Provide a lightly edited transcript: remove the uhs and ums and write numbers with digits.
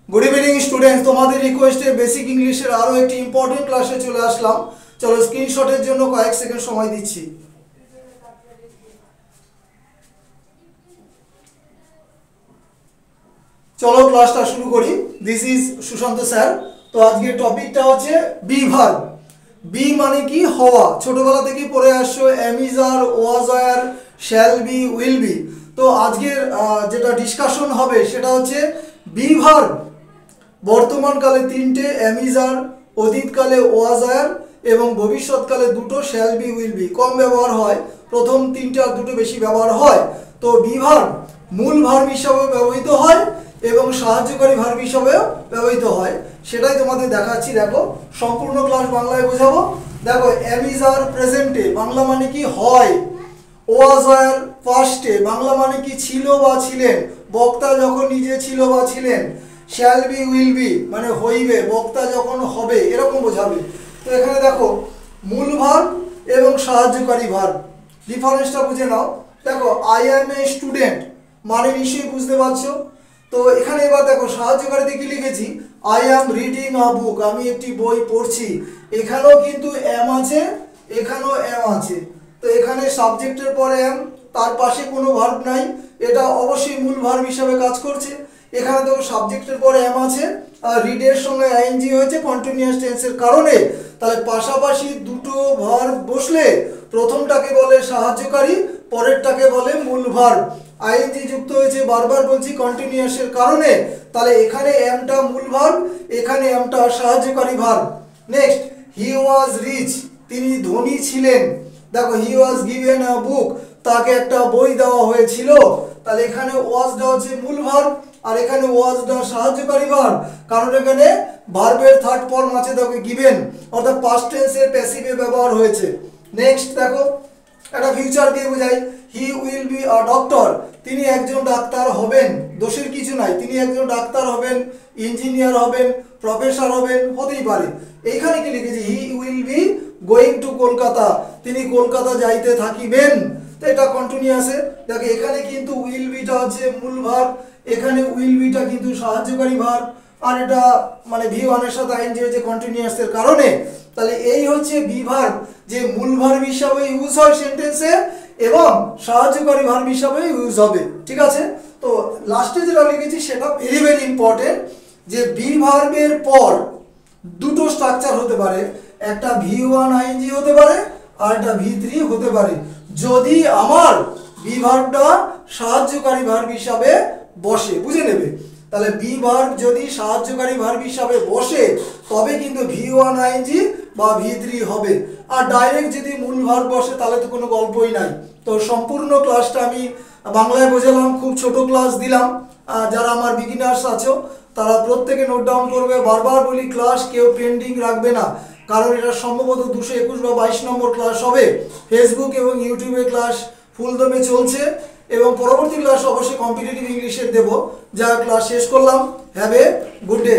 Good evening students तुम्हारे रिक्वेस्टे basic इंग्लिशेर आरो एक इम्पोर्टेंट क्लासे चले आसलाम। चलो स्क्रीनशटेर जोन्नो कयेक सेकेंड समय दिচ্ছি। चलो क्लासटा शुरू करी। This is Sushant sir. तो आज के टपिकटा होच्छे बी भार्ब। बी माने कि हवा, छोटोबेला থেকেই পড়ে আসছো am is are, was are, shall be, will be. তো আজকের যেটা ডিসকাশন হবে সেটা হচ্ছে বি ভার্ব। বর্তমানকালে তিনটে এম ইজ আর, অতীতকালে ওয়াজ আর এবং ভবিষ্যৎকালে দুটো শ্যাল বি, উইল বি। কম ব্যবহার হয়, প্রথম তিনটে আর দুটো বেশি ব্যবহার হয়। তো বি ভার্ব মূল ভার্ব হিসাবে ব্যবহৃত হয় এবং সাহায্যকারী ভার্ব হিসাবেও ব্যবহৃত হয়। সেটাই তোমাদের দেখাচ্ছি। দেখো সম্পূর্ণ ক্লাস বাংলায় বোঝাবো। দেখো এম ইজ আর প্রেজেন্টে বাংলা মানে কি হয়, ওয়াজ আর পাস্টে বাংলা মানে কি ছিল বা ছিলেন, বক্তা যখন নিজে ছিল বা ছিলেন। শ্যাল বি, উইল বি মানে হইবে, বক্তা যখন হবে, এরকম বোঝাবে। তো এখানে দেখো মূল ভার্ব এবং সাহায্যকারী ভার্ব, ডিফারেন্সটা বুঝে নাও। দেখো আই অ্যাম এ স্টুডেন্ট মানে নিশ্চয়ই বুঝতে পারছো। তো এখানে এবার দেখো সাহায্যকারীতে কি লিখেছি, আই অ্যাম রিডিং আ বুক, আমি একটি বই পড়ছি। এখানেও কিন্তু এম আছে, এখানেও এম আছে। তো এখানে সাবজেক্টের পরে এম, তার পাশে কোনো ভার্ব নাই, এটা অবশ্যই মূল ভার্ব হিসাবে কাজ করছে। এখানে দেখো সাবজেক্টের পরে এম আছে আর রিডের সঙ্গে আইএনজি হয়েছে কন্টিনিউয়াস টেন্সের কারণে। তাহলে পাশাপাশি দুটো ভার্ব বসলে প্রথমটাকে বলে সাহায্যকারী, পরেরটাকে বলে মূল ভার্ব। আইএনজি যুক্ত হয়েছে বারবার বলছি কন্টিনিউয়াসের কারণে। তাহলে এখানে এমটা মূল ভার্ব, এখানে এমটা সাহায্যকারী verb. Next he was rich, তিনি ধনী ছিলেন। দেখো হি ওয়াজ গিভেন আ বুক, তাকে একটা বই দেওয়া হয়েছিল। তাহলে এখানে ওয়াজটা হচ্ছে মূল ভার্ব আর এখানে ওয়াজটা সাহায্যকারী ভার্ব, কারণ এখানে ভার্বের থার্ড ফর্ম আছে দেখো গিভেন, অর্থাৎ পাস্ট টেন্সের প্যাসিভে ব্যবহার হয়েছে। নেক্সট দেখো একটা ফিউচার দিয়ে বোঝাই, he will be a doctor, তিনি একজন ডাক্তার হবেন। দোষের কিছু নাই, তিনি একজন ডাক্তার হবেন, ইঞ্জিনিয়ার হবেন, প্রফেসর হবেন, হতেই পারে। এইখানে কি লিখেছি, he will be going to Kolkata, তিনি কলকাতা যাইতে থাকিবেন। তো এটা কন্টিনিউয়াসে। দেখো এখানে কিন্তু উইল বিটা হচ্ছে মূল ভার্ব, এখানে উইল বিটা কিন্তু সাহায্যকারী ভার্ব, আর এটা মানে ভি ওয়ানের সাথে আইএনজি হয়েছে কন্টিনিউয়াসের কারণে। তাহলে এই হচ্ছে বি ভার্ব, যে মূল ভার্ব হিসাবে ইউজ হয় সেন্টেন্সে এবং সাহায্যকারী ভার্ব হিসাবে ইউজ হবে। ঠিক আছে। তো লাস্টে যেটা লিখেছি সেটা ভেরি ভেরি ইম্পর্টেন্ট, যে বি ভার্বের পর দুটো স্ট্রাকচার হতে পারে, একটা ভি ওয়ান আইএনজি হতে পারে আর একটা ভি থ্রি হতে পারে, যদি আমার বি ভার্বটা সাহায্যকারী ভার্ব হিসাবে বসে। বুঝে নেবে। তাহলে বি ভার্ব যদি সাহায্যকারী ভার্ব হিসাবে বসে তবে কিন্তু ভি ওয়ান আইএনজি বা ভি থ্রি হবে। আর ডাইরেক্ট যদি মূল ভার্ব বসে তাহলে তো কোনো গল্পই নাই। তো সম্পূর্ণ ক্লাসটা আমি বাংলায় বোঝালাম, খুব ছোট ক্লাস দিলাম। যারা আমার বিগিনার্স আছো তারা প্রত্যেকে নোট ডাউন করবে। বারবার বলি ক্লাস কেউ পেন্ডিং রাখবে না, কারণ এটা সম্ভবত 221 বা 22 নম্বর ক্লাস হবে। ফেসবুক এবং ইউটিউবে ক্লাস ফুল দমে চলছে এবং পরবর্তী ক্লাস অবশ্যই কম্পিটিটিভ ইংলিশের দেব। যা ক্লাস শেষ করলাম। Have a good day.